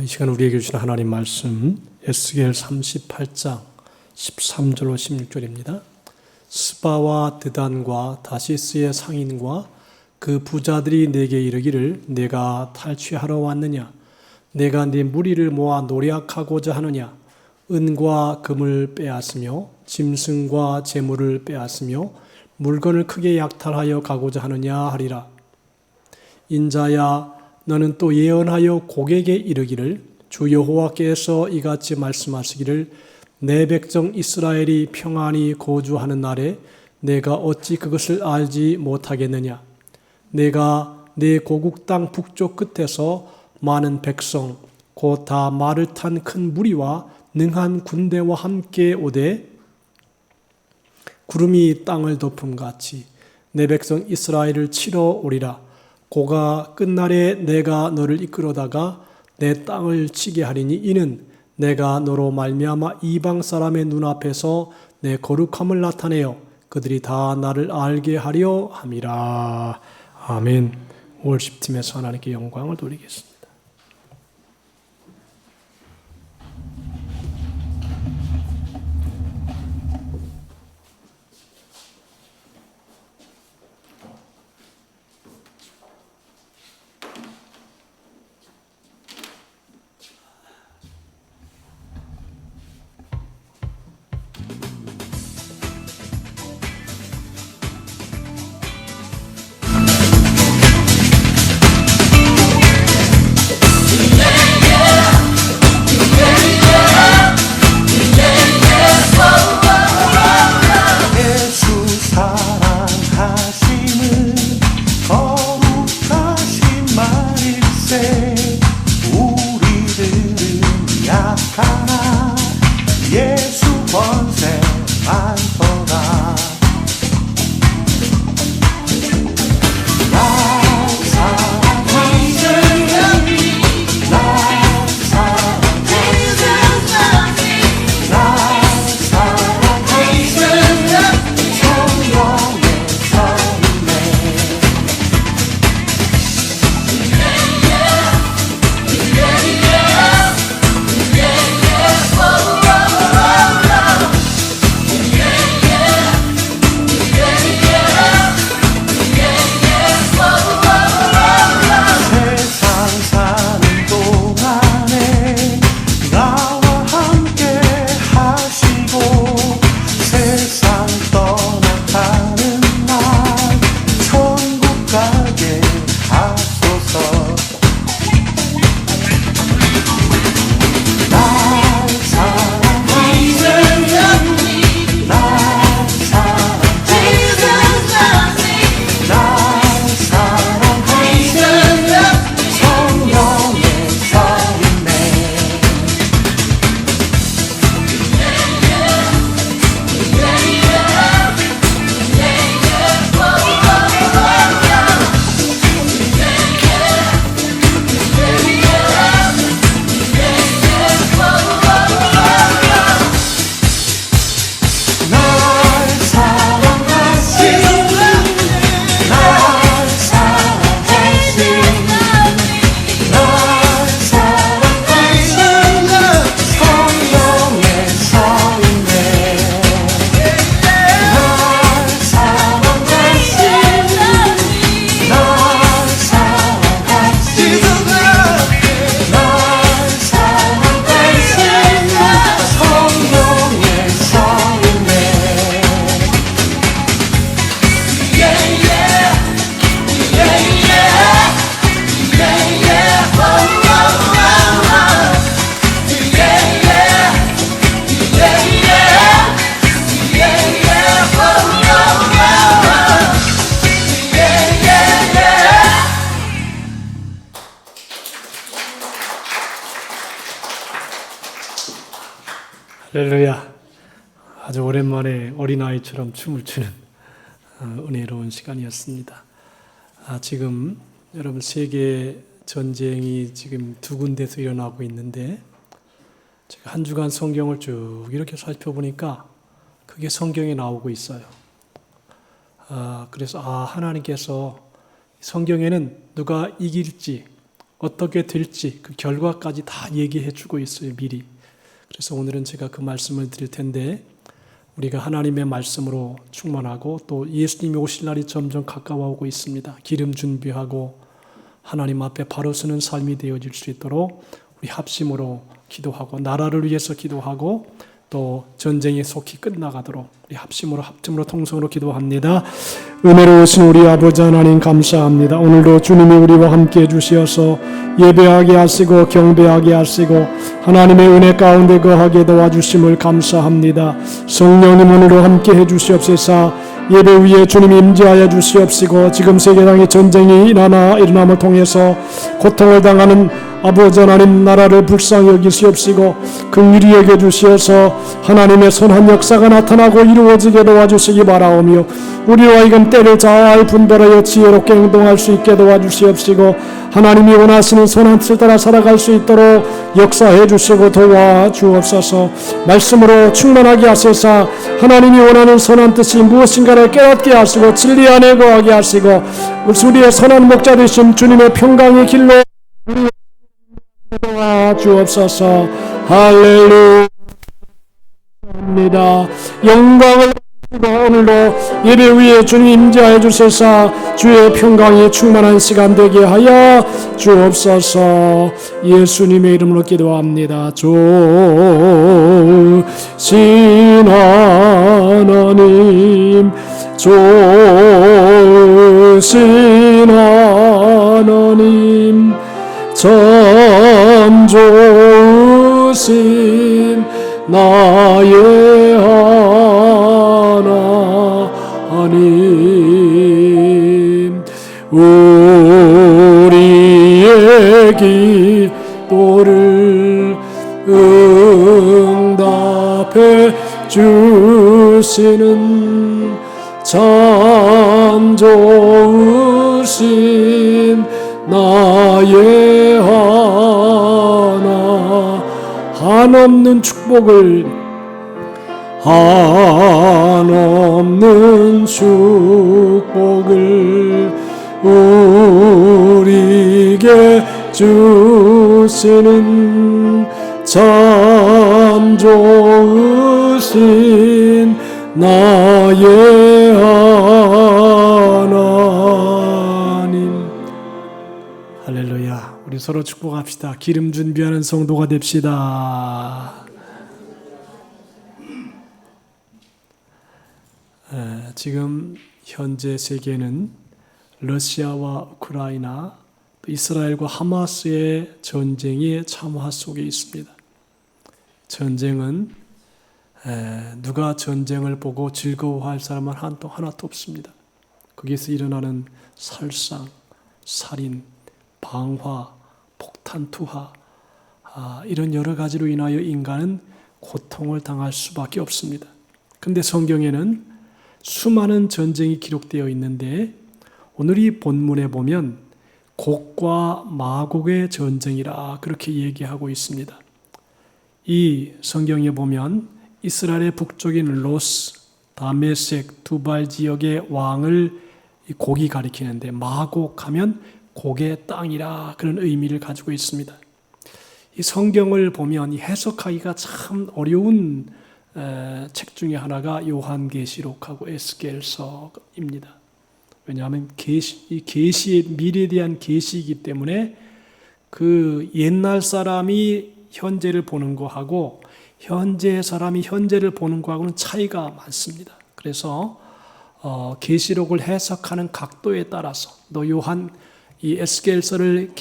이 시간 우리에게 주신 하나님 말씀 에스겔 38장 13절로 16절입니다. 스바와 드단과 다시스의 상인과 그 부자들이 내게 이르기를 내가 탈취하러 왔느냐? 내가 네 무리를 모아 노략하고자 하느냐? 은과 금을 빼앗으며 짐승과 재물을 빼앗으며 물건을 크게 약탈하여 가고자 하느냐 하리라. 인자야, 너는 또 예언하여 고객에게 이르기를 주 여호와께서 이같이 말씀하시기를 내 백성 이스라엘이 평안히 거주하는 날에 내가 어찌 그것을 알지 못하겠느냐? 내가 내 고국 땅 북쪽 끝에서 많은 백성 곧 다 말을 탄 큰 무리와 능한 군대와 함께 오되 구름이 땅을 덮음같이 내 백성 이스라엘을 치러 오리라. 고가 끝날에 내가 너를 이끌어다가 내 땅을 치게 하리니 이는 내가 너로 말미암아 이방 사람의 눈앞에서 내 거룩함을 나타내어 그들이 다 나를 알게 하려 함이라. 아멘. 월십팀에서 하나님께 영광을 돌리겠습니다. 할렐루야. 아주 오랜만에 어린아이처럼 춤을 추는 은혜로운 시간이었습니다. 지금 여러분 세계 전쟁이 지금 두 군데서 일어나고 있는데 제가 한 주간 성경을 쭉 이렇게 살펴보니까 그게 성경에 나오고 있어요. 그래서 하나님께서 성경에는 누가 이길지 어떻게 될지 그 결과까지 다 얘기해 주고 있어요, 미리. 그래서 오늘은 제가 그 말씀을 드릴 텐데, 우리가 하나님의 말씀으로 충만하고 또 예수님이 오실 날이 점점 가까워오고 있습니다. 기름 준비하고 하나님 앞에 바로 서는 삶이 되어질 수 있도록 우리 합심으로 기도하고 나라를 위해서 기도하고 또 전쟁이 속히 끝나가도록 우리 합심으로 통성으로 기도합니다. 은혜로우신 우리 아버지 하나님 감사합니다. 오늘도 주님이 우리와 함께 해주시어서 예배하게 하시고 경배하게 하시고 하나님의 은혜 가운데 거하게 도와주심을 감사합니다. 성령님 오늘도 함께 해주시옵소서. 예배 위에 주님이 임재하여 주시옵시고 지금 세계당의 전쟁이 일어남을 통해서 고통을 당하는 아버지 하나님 나라를 불쌍히 여기시옵시고 긍휼히 여겨주시어서 하나님의 선한 역사가 나타나고 이루어지게 도와주시기 바라오며 우리와 이건 때를 잘 분별하여 지혜롭게 행동할 수 있게 도와주시옵시고 하나님이 원하시는 선한 뜻을 따라 살아갈 수 있도록 역사해 주시고 도와주옵소서. 말씀으로 충만하게 하소서. 하나님이 원하는 선한 뜻이 무엇인가를 깨닫게 하시고 진리 안에 거하게 하시고 우리의 선한 목자 되신 주님의 평강의 길로 도와주옵소서. 할렐루야. 영광을 오늘도 예배 위에 주님 임재하여 주셔서 주의 평강이 충만한 시간 되게 하여 주옵소서. 예수님의 이름으로 기도합니다. 좋으신 하나님, 좋으신 하나님, 참 좋으신 나의 하나님, 우리의 기도를 응답해 주시는 참 좋으신 나의 한없는 축복을 한없는 축복을 우리에게 주시는 참 좋으신 나의 하나님. 할렐루야. 우리 서로 축복합시다. 기름 준비하는 성도가 됩시다. 지금 현재 세계는 러시아와 우크라이나, 이스라엘과 하마스의 전쟁의 참화 속에 있습니다. 전쟁은 누가 전쟁을 보고 즐거워할 사람은 하나도 없습니다. 거기서 일어나는 살상, 살인, 방화, 폭탄 투하, 이런 여러 가지로 인하여 인간은 고통을 당할 수밖에 없습니다. 그런데 성경에는 수많은 전쟁이 기록되어 있는데 오늘 이 본문에 보면 곡과 마곡의 전쟁이라 그렇게 얘기하고 있습니다. 이 성경에 보면 이스라엘의 북쪽인 로스, 다메섹, 두발 지역의 왕을 곡이 가리키는데 마곡하면 곡의 땅이라 그런 의미를 가지고 있습니다. 이 성경을 보면 해석하기가 참 어려운 책 중에 하나가 요한계시록하고 에스겔서입니다. 왜냐하면 계시의 미래에 대한 계시이기 때문에 그 옛날 사람이 현재를 보는 거하고 현재 사람이 현재를 보는 거하고는 차이가 많습니다. 그래서 계시록을 해석하는 각도에 따라서 또 요한 이 에스겔서를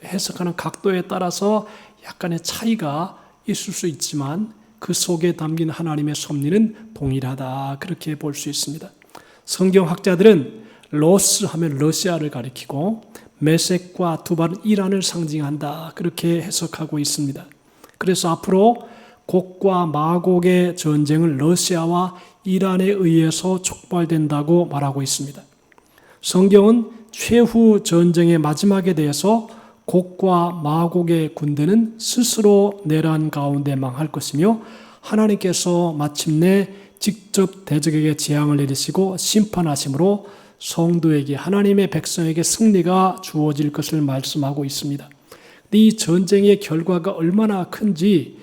해석하는 각도에 따라서 약간의 차이가 있을 수 있지만 그 속에 담긴 하나님의 섭리는 동일하다 그렇게 볼 수 있습니다. 성경학자들은 로스 하면 러시아를 가리키고 메섹과 두발은 이란을 상징한다 그렇게 해석하고 있습니다. 그래서 앞으로 곡과 마곡의 전쟁은 러시아와 이란에 의해서 촉발된다고 말하고 있습니다. 성경은 최후 전쟁의 마지막에 대해서 곡과 마곡의 군대는 스스로 내란 가운데 망할 것이며 하나님께서 마침내 직접 대적에게 재앙을 내리시고 심판하심으로 성도에게, 하나님의 백성에게 승리가 주어질 것을 말씀하고 있습니다. 이 전쟁의 결과가 얼마나 큰지,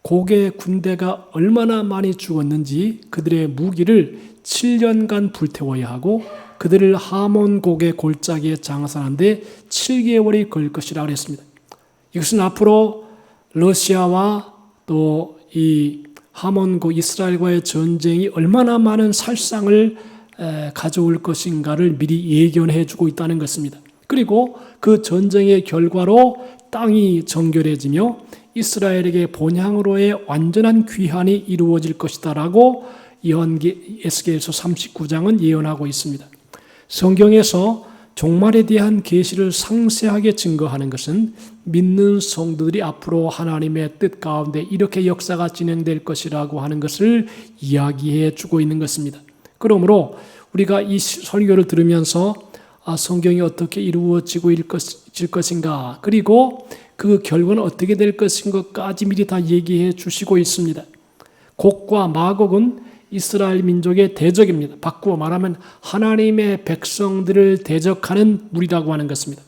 고개 군대가 얼마나 많이 죽었는지, 그들의 무기를 7년간 불태워야 하고 그들을 하몬곡의 골짜기에 장사하는데 7개월이 걸릴 것이라고 했습니다. 이것은 앞으로 러시아와 또 이 하몬곡 이스라엘과의 전쟁이 얼마나 많은 살상을 가져올 것인가를 미리 예견해 주고 있다는 것입니다. 그리고 그 전쟁의 결과로 땅이 정결해지며 이스라엘에게 본향으로의 완전한 귀환이 이루어질 것이다라고 에스겔서 39장은 예언하고 있습니다. 성경에서 종말에 대한 계시를 상세하게 증거하는 것은 믿는 성도들이 앞으로 하나님의 뜻 가운데 이렇게 역사가 진행될 것이라고 하는 것을 이야기해 주고 있는 것입니다. 그러므로 우리가 이 설교를 들으면서 성경이 어떻게 이루어지고 질 것인가, 그리고 그 결과는 어떻게 될 것인가까지 미리 다 얘기해 주시고 있습니다. 곡과 마곡은 이스라엘 민족의 대적입니다. 바꾸어 말하면 하나님의 백성들을 대적하는 무리라고 하는 것입니다.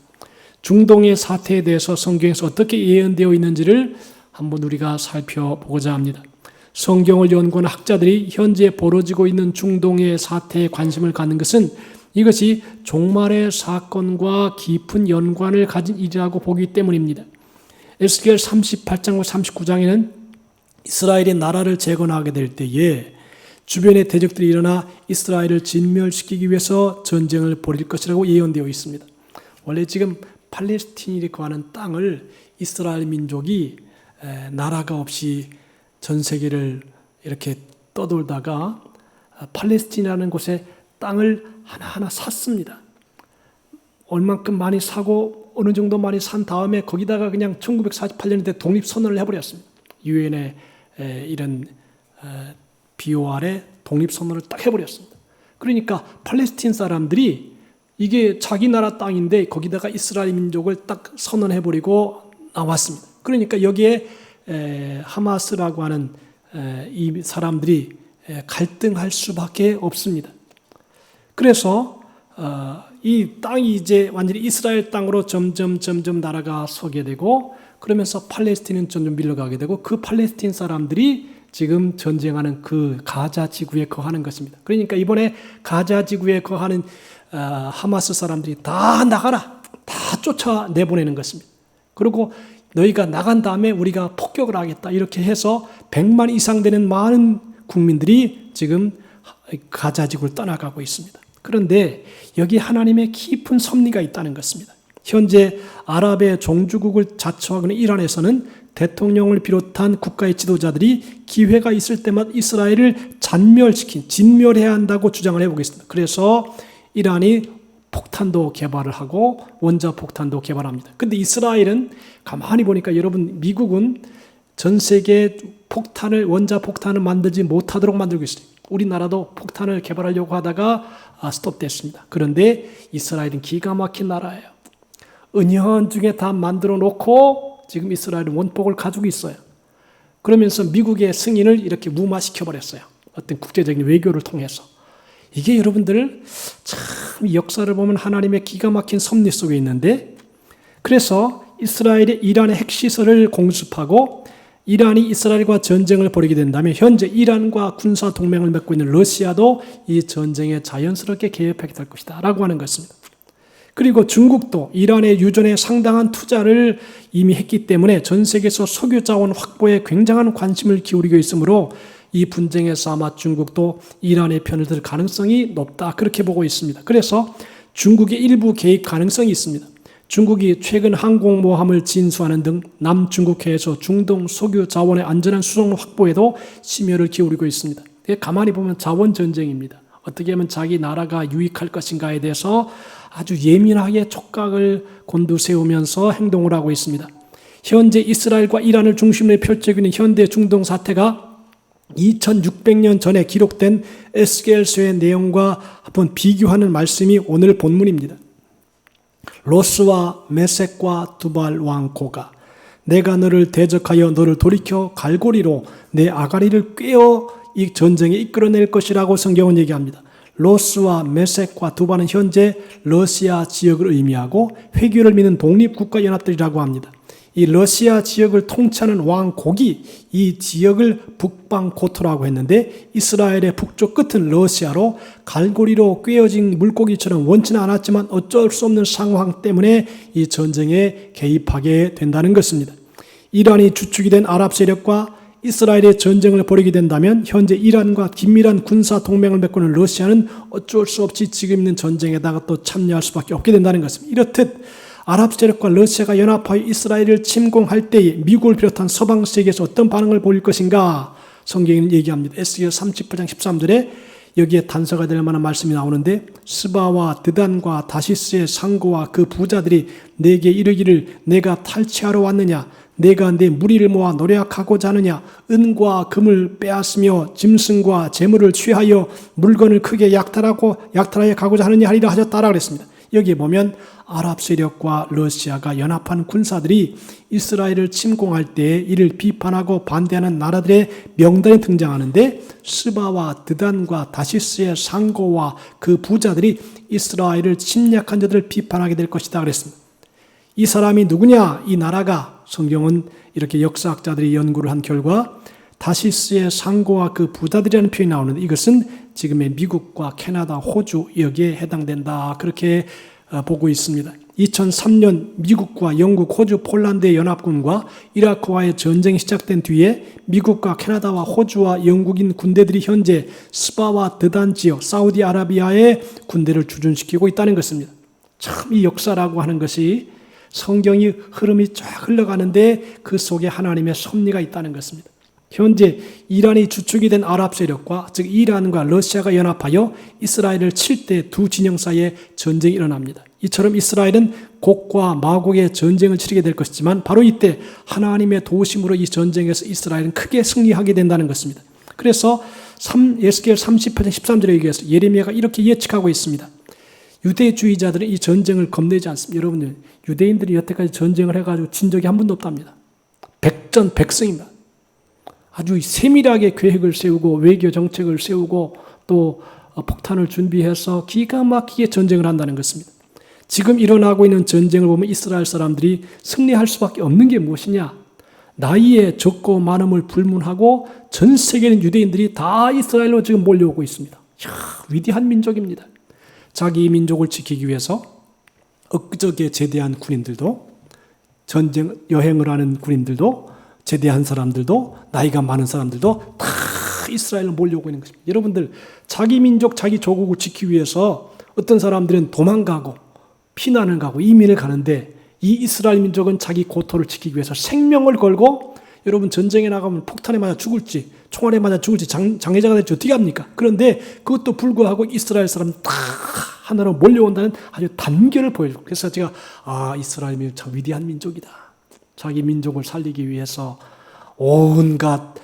중동의 사태에 대해서 성경에서 어떻게 예언되어 있는지를 한번 우리가 살펴보고자 합니다. 성경을 연구하는 학자들이 현재 벌어지고 있는 중동의 사태에 관심을 갖는 것은 이것이 종말의 사건과 깊은 연관을 가진 일이라고 보기 때문입니다. 에스겔 38장과 39장에는 이스라엘이 나라를 재건하게 될 때에 주변의 대적들이 일어나 이스라엘을 진멸시키기 위해서 전쟁을 벌일 것이라고 예언되어 있습니다. 원래 지금 팔레스틴이 거하는 땅을 이스라엘 민족이 나라가 없이 전 세계를 이렇게 떠돌다가 팔레스틴이라는 곳에 땅을 하나하나 샀습니다. 얼만큼 많이 사고 어느 정도 많이 산 다음에 거기다가 그냥 1948년에 독립선언을 해버렸습니다. 유엔의 이런 비호 아래 독립선언을 딱 해버렸습니다. 그러니까 팔레스틴 사람들이 이게 자기 나라 땅인데 거기다가 이스라엘 민족을 딱 선언해버리고 나왔습니다. 그러니까 여기에 하마스라고 하는 이 사람들이 갈등할 수밖에 없습니다. 그래서 이 땅이 이제 완전히 이스라엘 땅으로 점점 나라가 서게 되고, 그러면서 팔레스틴은 점점 밀려가게 되고, 그 팔레스틴 사람들이 지금 전쟁하는 그 가자 지구에 거하는 것입니다. 그러니까 이번에 가자 지구에 거하는 하마스 사람들이 다 나가라, 다 쫓아내보내는 것입니다. 그리고 너희가 나간 다음에 우리가 폭격을 하겠다, 이렇게 해서 100만 이상 되는 많은 국민들이 지금 가자 지구를 떠나가고 있습니다. 그런데 여기 하나님의 깊은 섭리가 있다는 것입니다. 현재 아랍의 종주국을 자처하고 있는 이란에서는 대통령을 비롯한 국가의 지도자들이 기회가 있을 때마다 이스라엘을 진멸해야 한다고 주장을 해보고 있습니다. 그래서 이란이 폭탄도 개발을 하고 원자폭탄도 개발합니다. 근데 이스라엘은 가만히 보니까 여러분, 미국은 전 세계 원자폭탄을 만들지 못하도록 만들고 있어요. 우리나라도 폭탄을 개발하려고 하다가 스톱됐습니다. 그런데 이스라엘은 기가 막힌 나라예요. 은연중에 다 만들어 놓고 지금 이스라엘은 원폭을 가지고 있어요. 그러면서 미국의 승인을 이렇게 무마시켜버렸어요. 어떤 국제적인 외교를 통해서. 이게 여러분들 참 역사를 보면 하나님의 기가 막힌 섭리 속에 있는데, 그래서 이스라엘이 이란의 핵시설을 공습하고 이란이 이스라엘과 전쟁을 벌이게 된다면 현재 이란과 군사 동맹을 맺고 있는 러시아도 이 전쟁에 자연스럽게 개입하게 될 것이다 라고 하는 것입니다. 그리고 중국도 이란의 유전에 상당한 투자를 이미 했기 때문에 전 세계에서 석유 자원 확보에 굉장한 관심을 기울이고 있으므로 이 분쟁에서 아마 중국도 이란의 편을 들 가능성이 높다, 그렇게 보고 있습니다. 그래서 중국의 일부 개입 가능성이 있습니다. 중국이 최근 항공모함을 진수하는 등 남중국해에서 중동 석유 자원의 안전한 수송 확보에도 심혈을 기울이고 있습니다. 가만히 보면 자원 전쟁입니다. 어떻게 하면 자기 나라가 유익할 것인가에 대해서 아주 예민하게 촉각을 곤두세우면서 행동을 하고 있습니다. 현재 이스라엘과 이란을 중심으로 펼쳐지고 있는 현대 중동 사태가 2600년 전에 기록된 에스겔서의 내용과 한번 비교하는 말씀이 오늘 본문입니다. 로스와 메섹과 두발 왕 고가, 내가 너를 대적하여 너를 돌이켜 갈고리로 내 아가리를 꿰어 이 전쟁에 이끌어낼 것이라고 성경은 얘기합니다. 로스와 메섹과 두바는 현재 러시아 지역을 의미하고 회교를 믿는 독립국가연합들이라고 합니다. 이 러시아 지역을 통치하는 왕국이 이 지역을 북방고토라고 했는데 이스라엘의 북쪽 끝은 러시아로 갈고리로 꿰어진 물고기처럼 원치는 않았지만 어쩔 수 없는 상황 때문에 이 전쟁에 개입하게 된다는 것입니다. 이란이 주축이 된 아랍 세력과 이스라엘의 전쟁을 벌이게 된다면 현재 이란과 긴밀한 군사 동맹을 맺고 있는 러시아는 어쩔 수 없이 지금 있는 전쟁에다가 또 참여할 수밖에 없게 된다는 것입니다. 이렇듯 아랍 세력과 러시아가 연합하여 이스라엘을 침공할 때에 미국을 비롯한 서방 세계에서 어떤 반응을 보일 것인가 성경은 얘기합니다. 에스겔 38장 13절에 여기에 단서가 될 만한 말씀이 나오는데 스바와 드단과 다시스의 상고와 그 부자들이 내게 이르기를 내가 탈취하러 왔느냐 내가 내 무리를 모아 노략하고자 하느냐 은과 금을 빼앗으며 짐승과 재물을 취하여 물건을 크게 약탈하여 가고자 하느냐 하리라 하셨다라 그랬습니다. 여기에 보면 아랍 세력과 러시아가 연합한 군사들이 이스라엘을 침공할 때 이를 비판하고 반대하는 나라들의 명단이 등장하는데 스바와 드단과 다시스의 상고와 그 부자들이 이스라엘을 침략한 자들을 비판하게 될 것이다 그랬습니다. 이 사람이 누구냐? 이 나라가 성경은 이렇게 역사학자들이 연구를 한 결과 다시스의 상고와 그 부자들이라는 표현이 나오는데 이것은 지금의 미국과 캐나다, 호주 여기에 해당된다 그렇게 보고 있습니다. 2003년 미국과 영국, 호주, 폴란드의 연합군과 이라크와의 전쟁이 시작된 뒤에 미국과 캐나다와 호주와 영국인 군대들이 현재 스바와 드단 지역, 사우디아라비아의 군대를 주둔시키고 있다는 것입니다. 참 이 역사라고 하는 것이 성경이 흐름이 쫙 흘러가는데 그 속에 하나님의 섭리가 있다는 것입니다. 현재 이란이 주축이 된 아랍 세력과 즉 이란과 러시아가 연합하여 이스라엘을 칠 때 두 진영 사이에 전쟁이 일어납니다. 이처럼 이스라엘은 곡과 마곡의 전쟁을 치르게 될 것이지만 바로 이때 하나님의 도우심으로 이 전쟁에서 이스라엘은 크게 승리하게 된다는 것입니다. 그래서 에스겔 38장 13절에 얘기해서 예레미야가 이렇게 예측하고 있습니다. 유대주의자들은 이 전쟁을 겁내지 않습니다. 여러분들 유대인들이 여태까지 전쟁을 해가지고 진 적이 한 번도 없답니다. 백전백승입니다. 아주 세밀하게 계획을 세우고 외교 정책을 세우고 또 폭탄을 준비해서 기가 막히게 전쟁을 한다는 것입니다. 지금 일어나고 있는 전쟁을 보면 이스라엘 사람들이 승리할 수밖에 없는 게 무엇이냐? 나이에 적고 많음을 불문하고 전 세계의 유대인들이 다 이스라엘로 지금 몰려오고 있습니다. 이야, 위대한 민족입니다. 자기 민족을 지키기 위해서 엊그저께 제대한 군인들도 전쟁 여행을 하는 군인들도 제대한 사람들도 나이가 많은 사람들도 다 이스라엘로 몰려오고 있는 것입니다. 여러분들 자기 민족 자기 조국을 지키기 위해서 어떤 사람들은 도망가고 피난을 가고 이민을 가는데 이 이스라엘 민족은 자기 고토를 지키기 위해서 생명을 걸고 여러분 전쟁에 나가면 폭탄에 맞아 죽을지 총알에 맞아 죽을지 장애자가 될지 어떻게 합니까? 그런데 그것도 불구하고 이스라엘 사람 다 하나로 몰려온다는 아주 단결을 보여주고 그래서 제가 이스라엘 민족 참 위대한 민족이다. 자기 민족을 살리기 위해서 온갖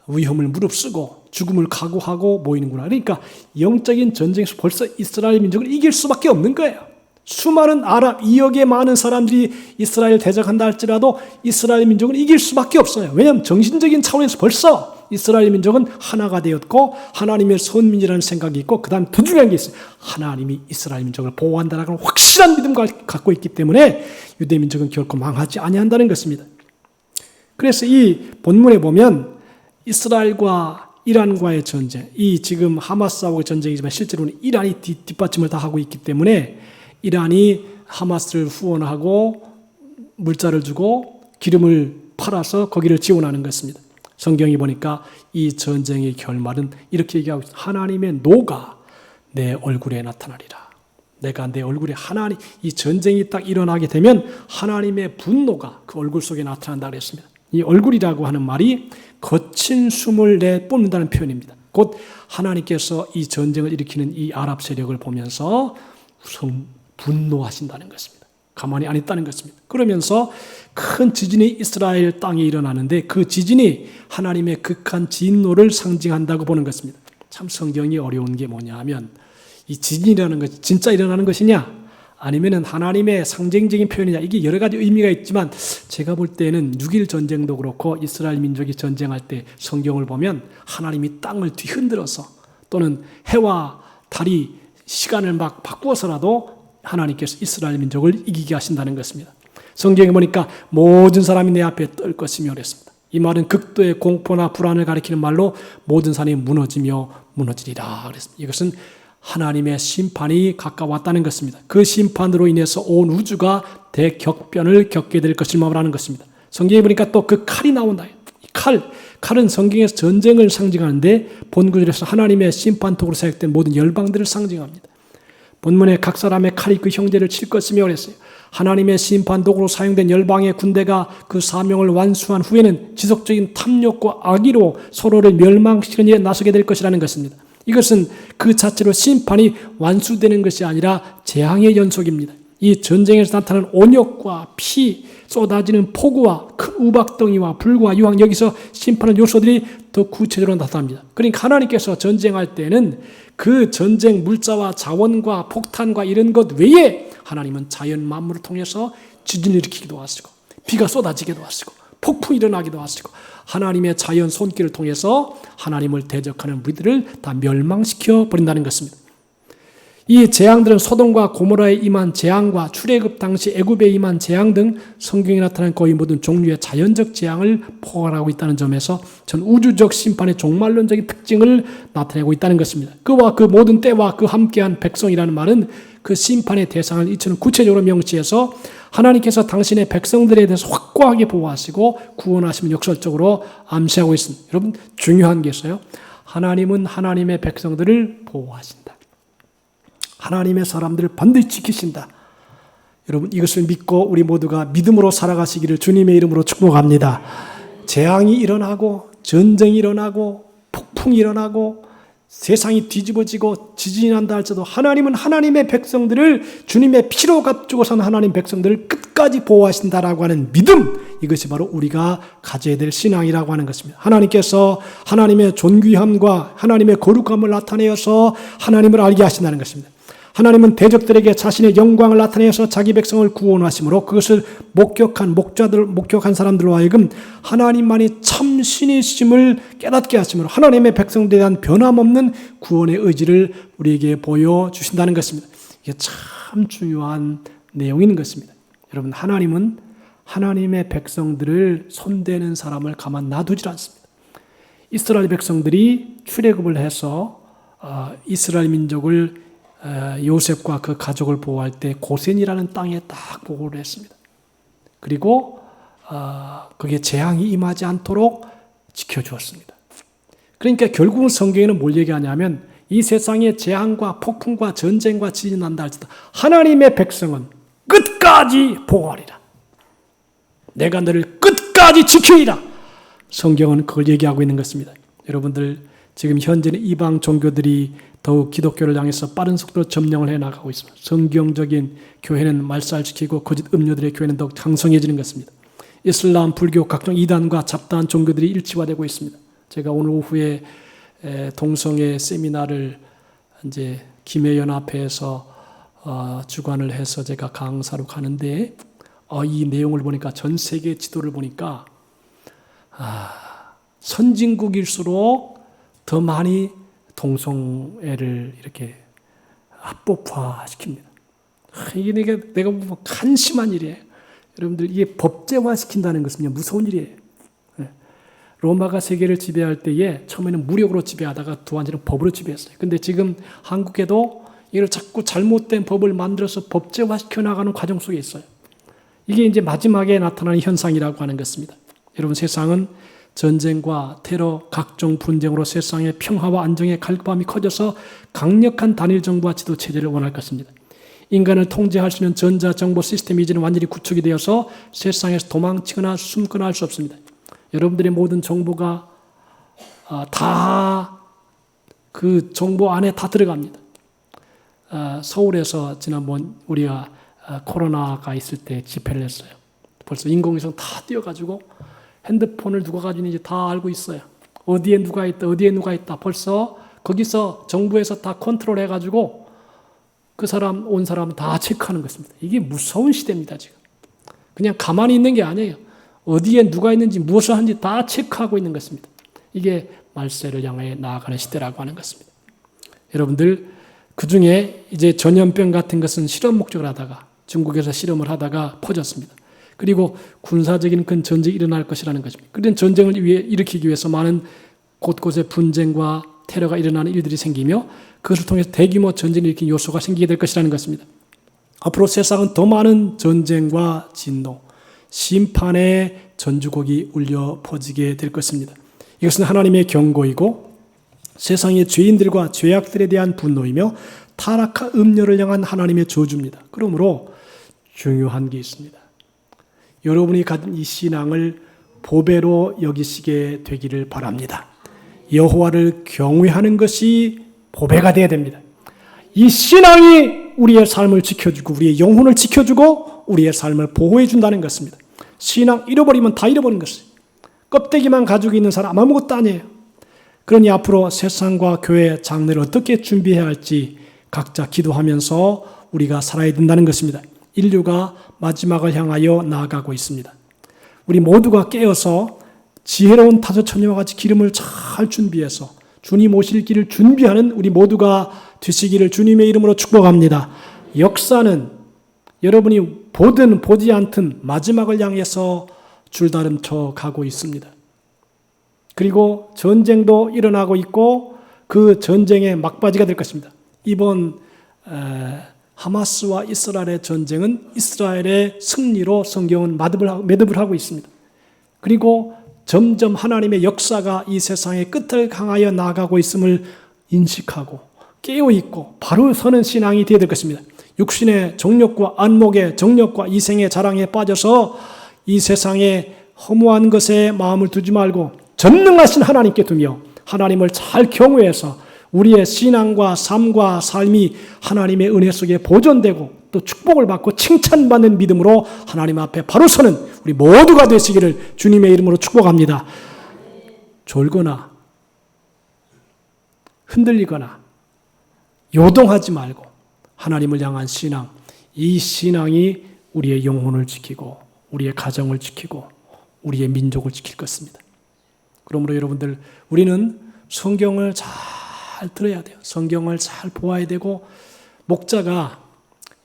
위험을 무릅쓰고 죽음을 각오하고 모이는구나. 그러니까 영적인 전쟁에서 벌써 이스라엘 민족을 이길 수밖에 없는 거예요. 수많은 아랍 2억의 많은 사람들이 이스라엘 대적한다 할지라도 이스라엘 민족은 이길 수밖에 없어요. 왜냐하면 정신적인 차원에서 벌써 이스라엘 민족은 하나가 되었고 하나님의 선민이라는 생각이 있고 그 다음 더 중요한 게 있어요. 하나님이 이스라엘 민족을 보호한다라는 확실한 믿음을 갖고 있기 때문에 유대 민족은 결코 망하지 아니한다는 것입니다. 그래서 이 본문에 보면 이스라엘과 이란과의 전쟁, 이 지금 하마스하고의 전쟁이지만 실제로는 이란이 뒷받침을 다 하고 있기 때문에 이란이 하마스를 후원하고 물자를 주고 기름을 팔아서 거기를 지원하는 것입니다. 성경이 보니까 이 전쟁의 결말은 이렇게 얘기하고 있습니다. 하나님의 노가 내 얼굴에 나타나리라. 내가 내 얼굴에 이 전쟁이 딱 일어나게 되면 하나님의 분노가 그 얼굴 속에 나타난다 그랬습니다. 이 얼굴이라고 하는 말이 거친 숨을 내뿜는다는 표현입니다. 곧 하나님께서 이 전쟁을 일으키는 이 아랍 세력을 보면서 분노하신다는 것입니다. 가만히 안 있다는 것입니다. 그러면서 큰 지진이 이스라엘 땅에 일어나는데 그 지진이 하나님의 극한 진노를 상징한다고 보는 것입니다. 참 성경이 어려운 게 뭐냐 하면 이 지진이라는 것이 진짜 일어나는 것이냐 아니면 하나님의 상징적인 표현이냐 이게 여러 가지 의미가 있지만 제가 볼 때는 6.1 전쟁도 그렇고 이스라엘 민족이 전쟁할 때 성경을 보면 하나님이 땅을 뒤흔들어서 또는 해와 달이 시간을 막 바꾸어서라도 하나님께서 이스라엘 민족을 이기게 하신다는 것입니다. 성경에 보니까 모든 사람이 내 앞에 떨 것이며 그랬습니다. 이 말은 극도의 공포나 불안을 가리키는 말로 모든 산이 무너지며 무너지리라 그랬습니다. 이것은 하나님의 심판이 가까웠다는 것입니다. 그 심판으로 인해서 온 우주가 대격변을 겪게 될 것을 말하는 것입니다. 성경에 보니까 또 그 칼이 나온다. 칼은 성경에서 전쟁을 상징하는데 본구절에서 하나님의 심판톡으로 사역된 모든 열방들을 상징합니다. 본문에 각 사람의 칼이 그 형제를 칠 것이며 그랬어요. 하나님의 심판독으로 사용된 열방의 군대가 그 사명을 완수한 후에는 지속적인 탐욕과 악의로 서로를 멸망시키는 일에 나서게 될 것이라는 것입니다. 이것은 그 자체로 심판이 완수되는 것이 아니라 재앙의 연속입니다. 이 전쟁에서 나타나는 온역과 피, 쏟아지는 폭우와 큰 우박덩이와 불과 유황, 여기서 심판의 요소들이 더 구체적으로 나타납니다. 그러니까 하나님께서 전쟁할 때는 그 전쟁 물자와 자원과 폭탄과 이런 것 외에 하나님은 자연 만물을 통해서 지진을 일으키기도 하시고 비가 쏟아지기도 하시고 폭풍이 일어나기도 하시고 하나님의 자연 손길을 통해서 하나님을 대적하는 무리들을 다 멸망시켜 버린다는 것입니다. 이 재앙들은 소돔과 고모라에 임한 재앙과 출애굽 당시 애굽에 임한 재앙 등 성경에 나타난 거의 모든 종류의 자연적 재앙을 포괄하고 있다는 점에서 전 우주적 심판의 종말론적인 특징을 나타내고 있다는 것입니다. 그와 그 모든 때와 그 함께한 백성이라는 말은 그 심판의 대상을 이처럼 구체적으로 명시해서 하나님께서 당신의 백성들에 대해서 확고하게 보호하시고 구원하시면 역설적으로 암시하고 있습니다. 여러분 중요한 게 있어요. 하나님은 하나님의 백성들을 보호하신다. 하나님의 사람들을 반드시 지키신다. 여러분 이것을 믿고 우리 모두가 믿음으로 살아가시기를 주님의 이름으로 축복합니다. 재앙이 일어나고 전쟁이 일어나고 폭풍이 일어나고 세상이 뒤집어지고 지진이 난다 할지라도 하나님은 하나님의 백성들을 주님의 피로 값주고 산 하나님 백성들을 끝까지 보호하신다라고 하는 믿음, 이것이 바로 우리가 가져야 될 신앙이라고 하는 것입니다. 하나님께서 하나님의 존귀함과 하나님의 거룩함을 나타내어서 하나님을 알게 하신다는 것입니다. 하나님은 대적들에게 자신의 영광을 나타내어서 자기 백성을 구원하심으로 그것을 목격한 사람들로 하여금 하나님만이 참 신이심을 깨닫게 하심으로 하나님의 백성들에 대한 변함없는 구원의 의지를 우리에게 보여주신다는 것입니다. 이게 참 중요한 내용인 것입니다. 여러분 하나님은 하나님의 백성들을 손대는 사람을 가만 놔두질 않습니다. 이스라엘 백성들이 출애굽을 해서 이스라엘 민족을 요셉과 그 가족을 보호할 때 고센이라는 땅에 딱 보호를 했습니다. 그리고 그게 재앙이 임하지 않도록 지켜주었습니다. 그러니까 결국은 성경에는 뭘 얘기하냐면 이 세상에 재앙과 폭풍과 전쟁과 지진이 난다 할지라도 하나님의 백성은 끝까지 보호하리라. 내가 너를 끝까지 지키리라. 성경은 그걸 얘기하고 있는 것입니다. 여러분들 지금 현재는 이방 종교들이 더욱 기독교를 향해서 빠른 속도로 점령을 해나가고 있습니다. 성경적인 교회는 말살시키고 거짓 음료들의 교회는 더욱 강성해지는 것입니다. 이슬람, 불교, 각종 이단과 잡다한 종교들이 일치화되고 있습니다. 제가 오늘 오후에 동성애 세미나를 이제 김해연합회에서 주관을 해서 제가 강사로 가는데 이 내용을 보니까 전 세계 지도를 보니까 선진국일수록 더 많이 동성애를 이렇게 합법화시킵니다. 이게 내가 보면 한심한 일이에요. 여러분들 이게 법제화시킨다는 것은요 무서운 일이에요. 로마가 세계를 지배할 때에 처음에는 무력으로 지배하다가 두 번째는 법으로 지배했어요. 근데 지금 한국에도 이걸 자꾸 잘못된 법을 만들어서 법제화시켜 나가는 과정 속에 있어요. 이게 이제 마지막에 나타나는 현상이라고 하는 것입니다. 여러분 세상은 전쟁과 테러, 각종 분쟁으로 세상의 평화와 안정의 갈급함이 커져서 강력한 단일 정부와 지도 체제를 원할 것입니다. 인간을 통제할 수 있는 전자정보 시스템이 이제는 완전히 구축이 되어서 세상에서 도망치거나 숨거나 할 수 없습니다. 여러분들의 모든 정보가 다 그 정보 안에 다 들어갑니다. 서울에서 지난번 우리가 코로나가 있을 때 집회를 했어요. 벌써 인공위성 다 띄워가지고 핸드폰을 누가 가지고 있는지 다 알고 있어요. 어디에 누가 있다. 벌써 거기서 정부에서 다 컨트롤 해가지고 그 사람, 온 사람 다 체크하는 것입니다. 이게 무서운 시대입니다, 지금. 그냥 가만히 있는 게 아니에요. 어디에 누가 있는지 무엇을 하는지 다 체크하고 있는 것입니다. 이게 말세를 향해 나아가는 시대라고 하는 것입니다. 여러분들 그 중에 이제 전염병 같은 것은 실험 목적을 하다가 중국에서 실험을 하다가 퍼졌습니다. 그리고 군사적인 큰 전쟁이 일어날 것이라는 것입니다. 그런 전쟁을 일으키기 위해서 많은 곳곳에 분쟁과 테러가 일어나는 일들이 생기며 그것을 통해서 대규모 전쟁을 일으키는 요소가 생기게 될 것이라는 것입니다. 앞으로 세상은 더 많은 전쟁과 진노, 심판의 전주곡이 울려 퍼지게 될 것입니다. 이것은 하나님의 경고이고 세상의 죄인들과 죄악들에 대한 분노이며 타락한 음녀를 향한 하나님의 저주입니다. 그러므로 중요한 게 있습니다. 여러분이 가진 이 신앙을 보배로 여기시게 되기를 바랍니다. 여호와를 경외하는 것이 보배가 되어야 됩니다. 이 신앙이 우리의 삶을 지켜주고 우리의 영혼을 지켜주고 우리의 삶을 보호해 준다는 것입니다. 신앙 잃어버리면 다 잃어버린 것이에요. 껍데기만 가지고 있는 사람 아무것도 아니에요. 그러니 앞으로 세상과 교회 장래를 어떻게 준비해야 할지 각자 기도하면서 우리가 살아야 된다는 것입니다. 인류가 마지막을 향하여 나아가고 있습니다. 우리 모두가 깨어서 지혜로운 타조처녀와 같이 기름을 잘 준비해서 주님 오실 길을 준비하는 우리 모두가 되시기를 주님의 이름으로 축복합니다. 역사는 여러분이 보든 보지 않든 마지막을 향해서 줄다름쳐 가고 있습니다. 그리고 전쟁도 일어나고 있고 그 전쟁의 막바지가 될 것입니다. 이번 하마스와 이스라엘의 전쟁은 이스라엘의 승리로 성경은 매듭을 하고 있습니다. 그리고 점점 하나님의 역사가 이 세상의 끝을 향하여 나아가고 있음을 인식하고 깨어있고 바로 서는 신앙이 되어야 될 것입니다. 육신의 정욕과 안목의 정욕과 이생의 자랑에 빠져서 이 세상의 허무한 것에 마음을 두지 말고 전능하신 하나님께 두며 하나님을 잘 경외해서 우리의 신앙과 삶과 삶이 하나님의 은혜 속에 보존되고 또 축복을 받고 칭찬받는 믿음으로 하나님 앞에 바로 서는 우리 모두가 되시기를 주님의 이름으로 축복합니다. 졸거나 흔들리거나 요동하지 말고 하나님을 향한 신앙, 이 신앙이 우리의 영혼을 지키고 우리의 가정을 지키고 우리의 민족을 지킬 것입니다. 그러므로 여러분들 우리는 성경을 잘 들어야 돼요. 성경을 잘 보아야 되고 목자가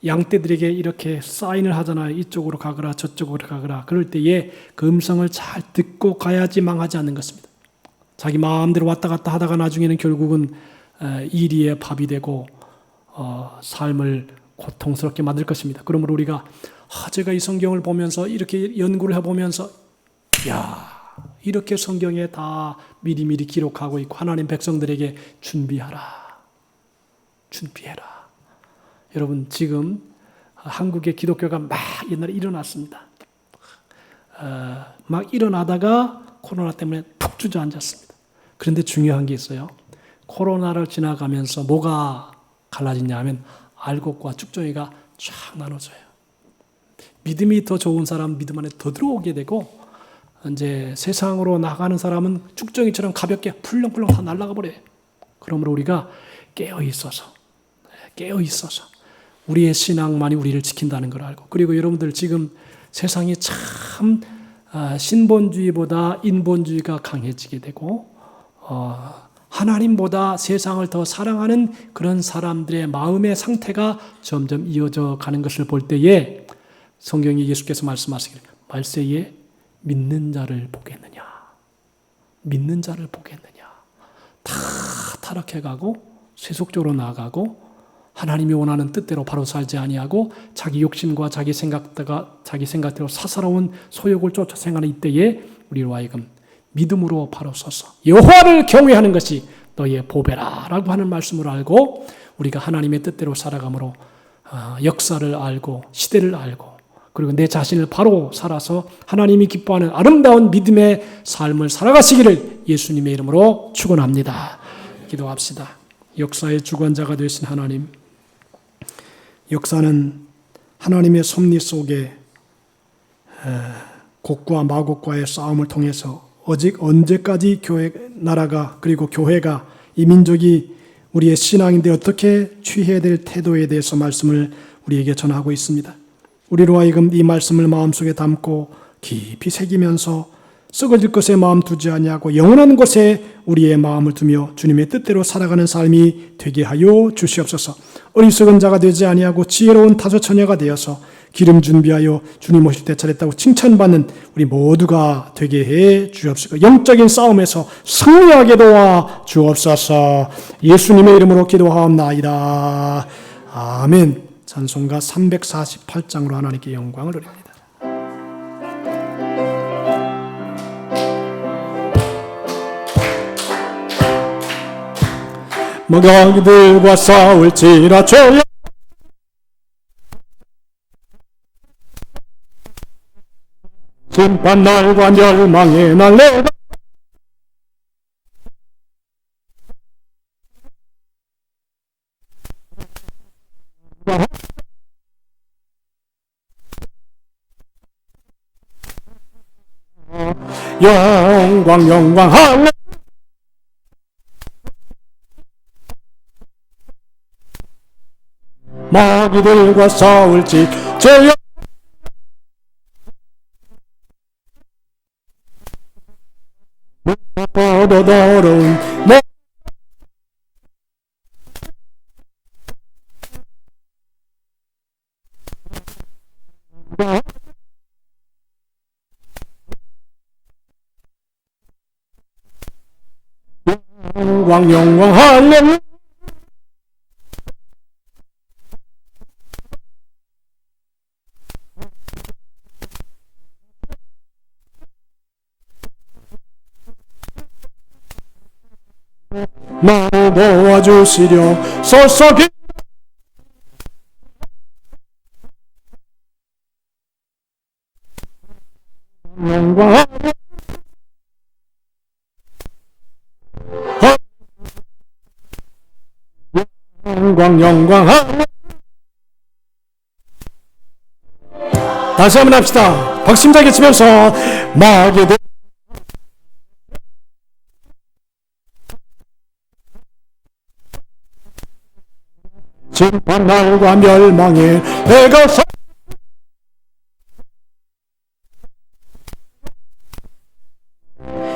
양떼들에게 이렇게 사인을 하잖아요. 이쪽으로 가거라 저쪽으로 가거라. 그럴 때에 그 음성을 잘 듣고 가야지 망하지 않는 것입니다. 자기 마음대로 왔다 갔다 하다가 나중에는 결국은 이리의 밥이 되고 삶을 고통스럽게 만들 것입니다. 그러므로 우리가 제가 이 성경을 보면서 이렇게 연구를 해보면서 이렇게 성경에 다 미리미리 기록하고 있고 하나님 백성들에게 준비해라. 여러분 지금 한국의 기독교가 막 옛날에 일어났습니다. 막 일어나다가 코로나 때문에 푹 주저앉았습니다. 그런데 중요한 게 있어요. 코로나를 지나가면서 뭐가 갈라지냐 하면 알곡과 쭉정이가 쫙 나눠져요. 믿음이 더 좋은 사람 믿음 안에 더 들어오게 되고 이제 세상으로 나가는 사람은 쭉정이처럼 가볍게 풀렁풀렁 다 날아가 버려요. 그러므로 우리가 깨어 있어서 우리의 신앙만이 우리를 지킨다는 걸 알고 그리고 여러분들 지금 세상이 참 신본주의보다 인본주의가 강해지게 되고 하나님보다 세상을 더 사랑하는 그런 사람들의 마음의 상태가 점점 이어져 가는 것을 볼 때에 성경이 예수께서 말씀하시기를 말세에 믿는 자를 보겠느냐. 다 타락해가고 세속적으로 나아가고 하나님이 원하는 뜻대로 바로 살지 아니하고 자기 욕심과 자기 생각대로 사사로운 소욕을 쫓아 생활하는 이때에 우리로 하여금 믿음으로 바로 서서 여호와를 경외하는 것이 너희의 보배라라고 하는 말씀을 알고 우리가 하나님의 뜻대로 살아감으로 역사를 알고 시대를 알고 그리고 내 자신을 바로 살아서 하나님이 기뻐하는 아름다운 믿음의 삶을 살아가시기를 예수님의 이름으로 축원합니다. 기도합시다. 역사의 주관자가 되신 하나님, 역사는 하나님의 섭리 속에 곡과 마곡과의 싸움을 통해서 언제까지 나라가 그리고 교회가 이 민족이 우리의 신앙인데 어떻게 취해야 될 태도에 대해서 말씀을 우리에게 전하고 있습니다. 우리로 하여금 이 말씀을 마음속에 담고 깊이 새기면서 썩어질 것에 마음 두지 아니하고 영원한 곳에 우리의 마음을 두며 주님의 뜻대로 살아가는 삶이 되게 하여 주시옵소서. 어리석은 자가 되지 아니하고 지혜로운 다소 처녀가 되어서 기름 준비하여 주님 오실 때 잘했다고 칭찬받는 우리 모두가 되게 해 주옵소서. 영적인 싸움에서 승리하게 도와 주옵소서. 예수님의 이름으로 기도하옵나이다. 아멘. 찬송가 348장으로 하나님께 영광을 돌립니다. 먹여기들과 싸울지라 조용 심판날과 멸망의 날 내가 영광 영광 할렐루야 마귀들과 싸울지 조용 뻗어 더러운 영광 영광 할렐루야 나를 도와주시려 소속이 영광 영광 영광 다시 한번 합시다. 박심자게 치면서 마귀들 심판날과 멸망의 내가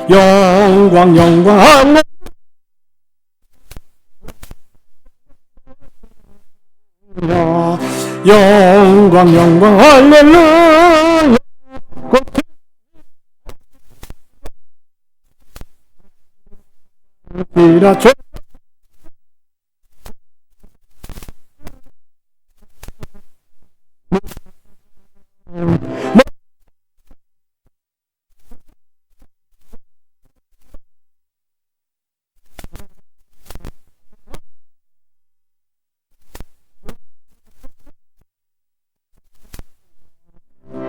영광 영광 할렐루야 영광 영광 할렐루야 이라 조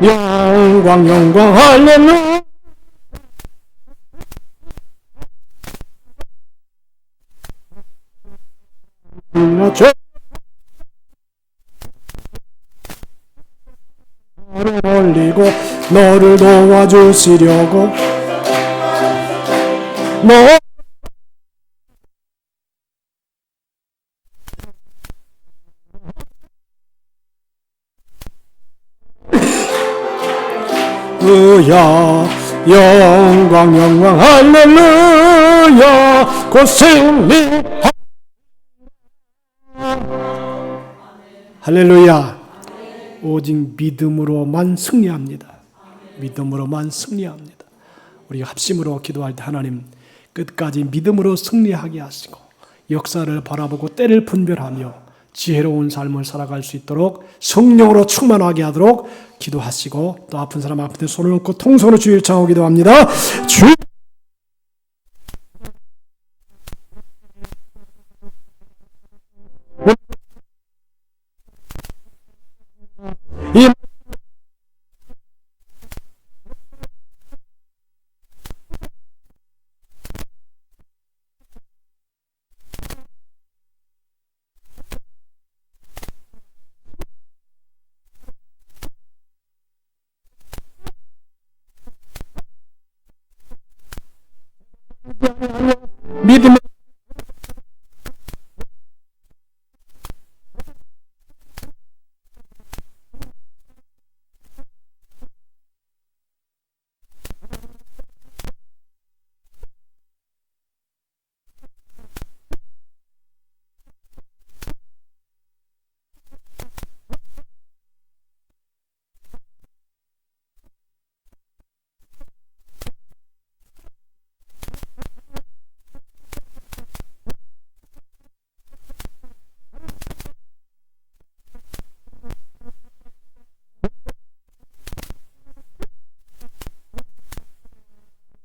영광 영광 할렐루야 너를 올리고 너를 도와주시려고 너 할렐루야 영광 영광 할렐루야 곧 승리 할렐루야 오직 믿음으로만 승리합니다. 믿음으로만 승리합니다. 우리가 합심으로 기도할 때 하나님 끝까지 믿음으로 승리하게 하시고 역사를 바라보고 때를 분별하며 지혜로운 삶을 살아갈 수 있도록 성령으로 충만하게 하도록 기도하시고 또 아픈 사람 아픈 데 손을 얹고 통성으로 주의를 청하고 기도합니다. 주 이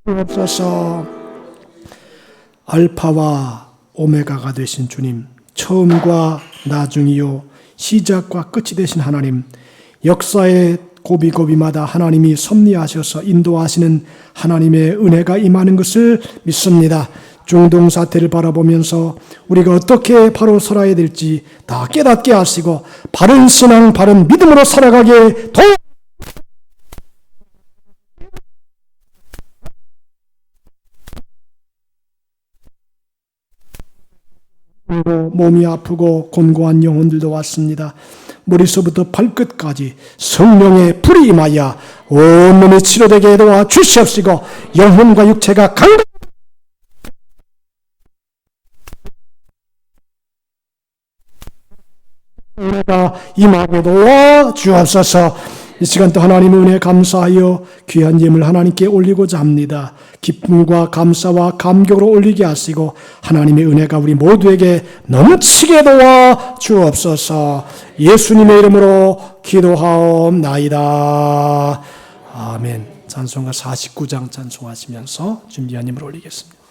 주옵소서. 알파와 오메가가 되신 주님, 처음과 나중이요 시작과 끝이 되신 하나님, 역사의 고비고비마다 하나님이 섭리하셔서 인도하시는 하나님의 은혜가 임하는 것을 믿습니다. 중동 사태를 바라보면서 우리가 어떻게 바로 살아야 될지 다 깨닫게 하시고 바른 신앙, 바른 믿음으로 살아가게 몸이 아프고 곤고한 영혼들도 왔습니다. 머리서부터 발끝까지 성령의 불이 임하여 온몸이 치료되게 도와 주시옵시고 영혼과 육체가 강건하게 임하게 도와 주옵소서. 이 시간 또 하나님의 은혜에 감사하여 귀한 예물 하나님께 올리고자 합니다. 기쁨과 감사와 감격으로 올리게 하시고 하나님의 은혜가 우리 모두에게 넘치게 도와 주옵소서. 예수님의 이름으로 기도하옵나이다. 아멘. 찬송가 49장 찬송하시면서 준비한 예물 올리겠습니다.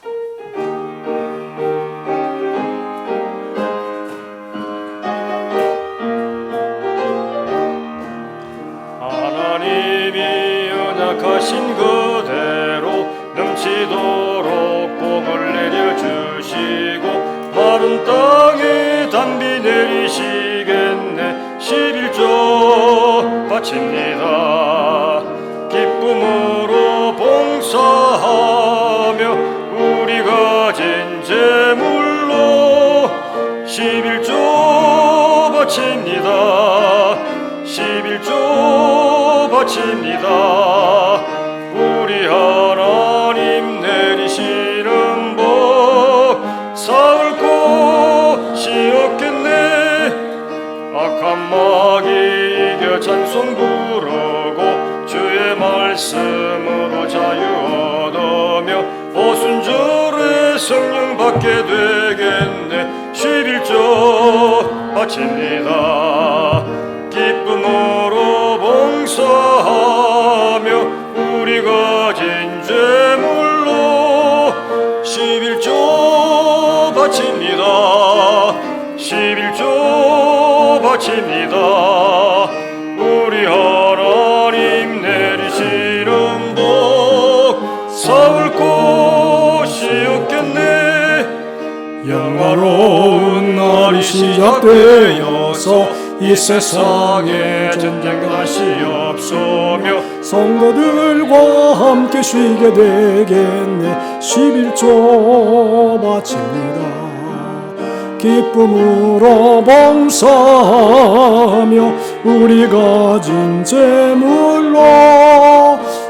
하신 그대로 넘치도록 복을 내려주시고 마른 땅에 단비 내리시겠네. 11조 바칩니다. 기쁨으로 봉사하며 우리 가진 재물로 11조 바칩니다. 11조 바칩니다. 우리 하나님 내리시는 복 쌓을 곳이 없겠네. 악한 마귀 이겨 찬송 부르고 주의 말씀으로 자유 얻으며 오순절에 성령 받게 되겠네. 11조 바칩니다. 기쁨으로 봉사하며 우리 가진 재물로 11조 바칩니다. 11조 바칩니다. 우리 하나님 내리시는 복 쌓을 곳이 없겠네. 영화로운 날이 시작되어서 이 세상에 전쟁 다시 없으며 성도들과 함께 쉬게 되겠네. 11조 바칩니다. 기쁨으로 봉사하며 우리 가진 재물로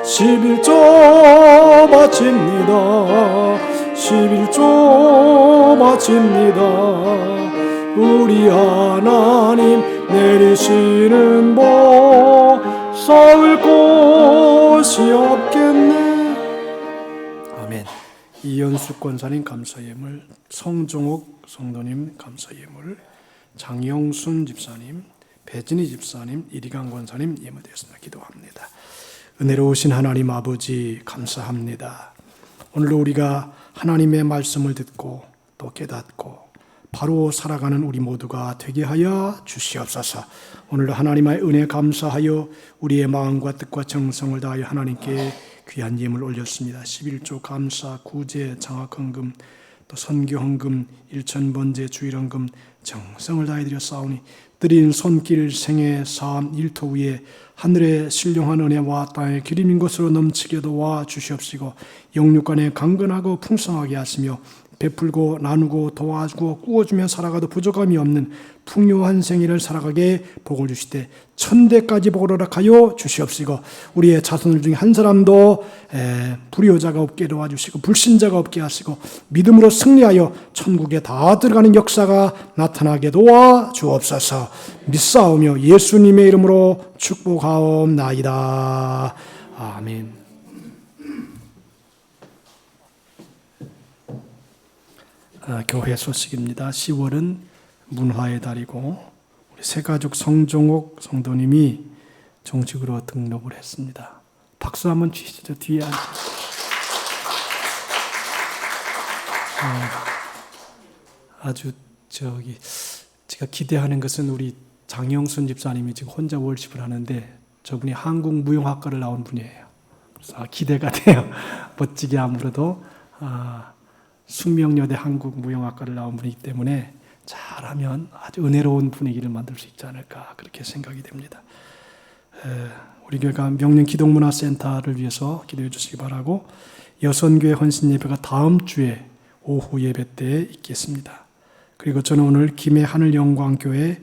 11조 바칩니다. 11조 바칩니다. 우리 하나님 내리시는 복 쌓을 곳이 없겠네. 아멘. 이연숙 권사님 감사예물, 성종옥 성도님 감사예물, 장영순 집사님, 배진희 집사님, 이리강 권사님 예물되었습니다. 기도합니다. 은혜로우신 하나님 아버지 감사합니다. 오늘도 우리가 하나님의 말씀을 듣고 또 깨닫고 바로 살아가는 우리 모두가 되게 하여 주시옵소서. 오늘도 하나님의 은혜 감사하여 우리의 마음과 뜻과 정성을 다하여 하나님께 귀한 예물 올렸습니다. 11조 감사, 구제, 장학헌금, 또 선교헌금, 일천번제, 주일헌금 정성을 다해 드렸사오니 드린 손길, 생애, 삶, 일터 위에 하늘의 신령한 은혜와 땅의 기름인 것으로 넘치게 도와 주시옵시고 영육간에 강건하고 풍성하게 하시며 베풀고 나누고 도와주고 꾸어주며 살아가도 부족함이 없는 풍요한 생애를 살아가게 복을 주시되 천대까지 복을 허락하여 주시옵시고 우리의 자손들 중에 한 사람도 불효자가 없게 도와주시고 불신자가 없게 하시고 믿음으로 승리하여 천국에 다 들어가는 역사가 나타나게 도와 주옵소서. 믿사오며 예수님의 이름으로 축복하옵나이다. 아멘. 교회 소식입니다. 10월은 문화의 달이고 우리 새가족 성종옥 성도님이 정식으로 등록을 했습니다. 박수 한번 주시죠. 뒤에 앉으세요. 아주 제가 기대하는 것은 우리 장영순 집사님이 지금 혼자 월십을 하는데 저분이 한국 무용학과를 나온 분이에요. 그래서 기대가 돼요. 멋지게 아무래도 숙명여대 한국 무용학과를 나온 분이기 때문에 잘하면 아주 은혜로운 분위기를 만들 수 있지 않을까 그렇게 생각이 됩니다. 우리 교회가 명륜 기독문화센터를 위해서 기도해 주시기 바라고 여선교회 헌신 예배가 다음 주에 오후 예배 때 있겠습니다. 그리고 저는 오늘 김해 하늘영광교회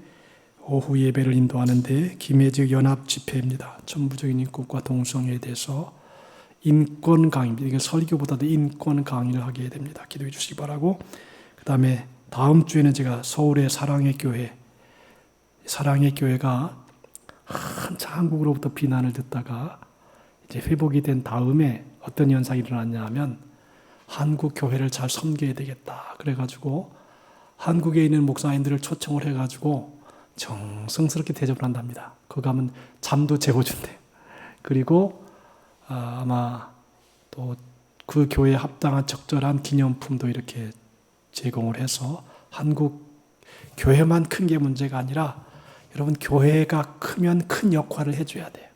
오후 예배를 인도하는데 김해 지역 연합 집회입니다. 천부적인 인권과 동성애에 대해서 인권 강의입니다. 이게 설교보다도 인권 강의를 하게 됩니다. 기도해 주시기 바라고 그 다음에 다음 주에는 제가 서울의 사랑의 교회가 한참 한국으로부터 비난을 듣다가 이제 회복이 된 다음에 어떤 현상이 일어났냐 하면 한국 교회를 잘 섬겨야 되겠다. 그래가지고 한국에 있는 목사님들을 초청을 해가지고 정성스럽게 대접을 한답니다. 거기 가면 잠도 재워준대. 그리고 아마 또 그 교회에 합당한 적절한 기념품도 이렇게 제공을 해서 한국 교회만 큰 게 문제가 아니라 여러분 교회가 크면 큰 역할을 해줘야 돼요.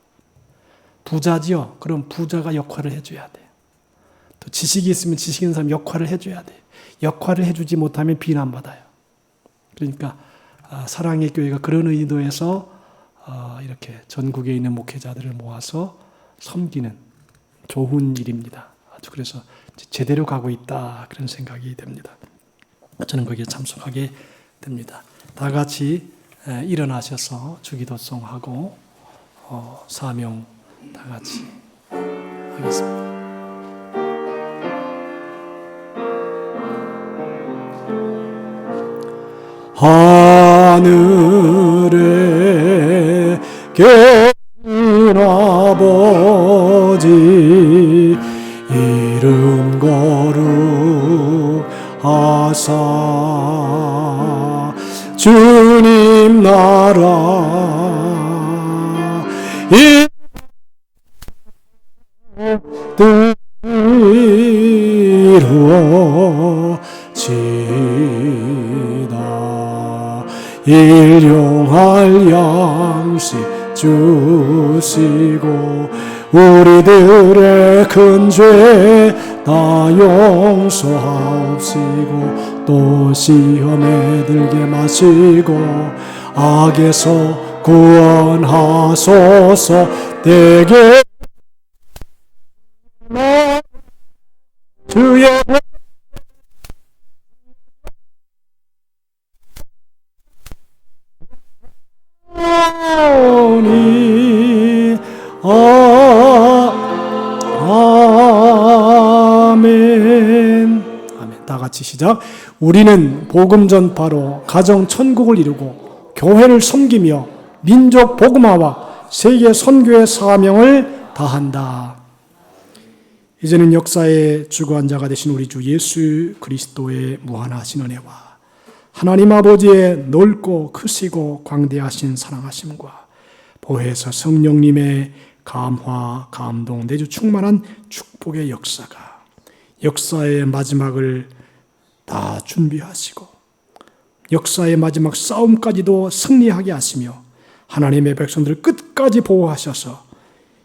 부자지요? 그럼 부자가 역할을 해줘야 돼요. 또 지식이 있으면 지식 있는 사람 역할을 해줘야 돼요. 역할을 해주지 못하면 비난받아요. 그러니까 사랑의 교회가 그런 의도에서 이렇게 전국에 있는 목회자들을 모아서 섬기는 좋은 일입니다. 아주 그래서 제대로 가고 있다 그런 생각이 됩니다. 저는 거기에 참석하게 됩니다. 다 같이 일어나셔서 주기도송하고 사명 다 같이 하겠습니다. 하늘에 계신 아버지 이름 거룩하사 주님 나라 이루어지다 일용할 양식 주시고 우리들의 큰 죄 다 용서하옵시고 또 시험에 들게 마시고 악에서 구원하소서 내게 주의 아멘. 아멘. 다 같이 시작. 우리는 복음 전파로 가정 천국을 이루고 교회를 섬기며 민족 복음화와 세계 선교의 사명을 다한다. 이제는 역사의 주관자가 되신 우리 주 예수 그리스도의 무한하신 은혜와 하나님 아버지의 넓고 크시고 광대하신 사랑하심과 보혜사 성령님의 감화, 감동, 내주 충만한 축복의 역사가 역사의 마지막을 다 준비하시고 역사의 마지막 싸움까지도 승리하게 하시며 하나님의 백성들을 끝까지 보호하셔서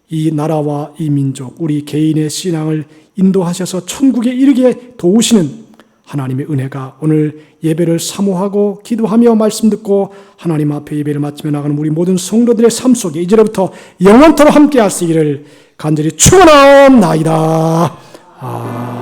이 나라와 이 민족, 우리 개인의 신앙을 인도하셔서 천국에 이르게 도우시는 하나님의 은혜가 오늘 예배를 사모하고 기도하며 말씀 듣고 하나님 앞에 예배를 마치며 나가는 우리 모든 성도들의 삶 속에 이제로부터 영원토록 함께 하시기를 간절히 축원하옵나이다. 아멘.